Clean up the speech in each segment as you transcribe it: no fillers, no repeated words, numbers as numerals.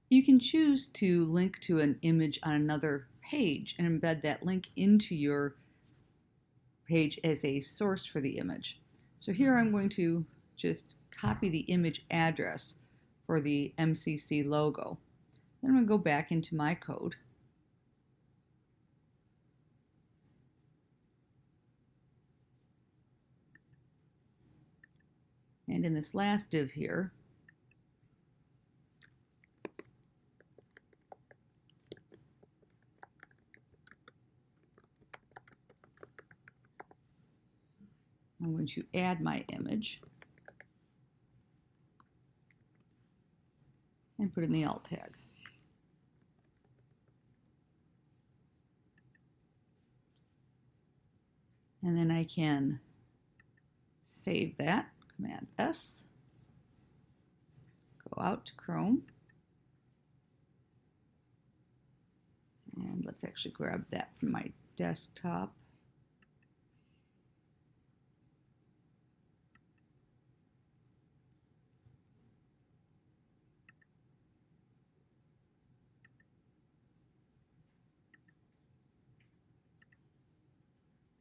You can choose to link to an image on another page and embed that link into your page as a source for the image. So here I'm going to just copy the image address for the MCC logo. Then I'm going to go back into my code. And in this last div here, I'm going to add my image and put in the alt tag. And then I can save that, Command S, go out to Chrome, and let's actually grab that from my desktop.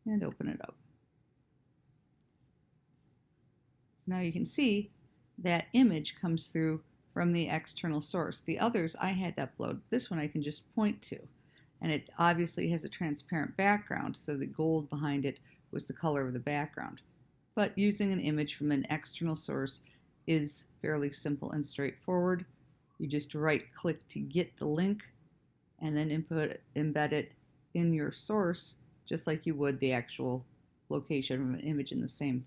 And open it up. So now you can see that image comes through from the external source. The others I had to upload. This one I can just point to. And it obviously has a transparent background, so the gold behind it was the color of the background. But using an image from an external source is fairly simple and straightforward. You just right-click to get the link and then embed it in your source, just like you would the actual location of an image in the same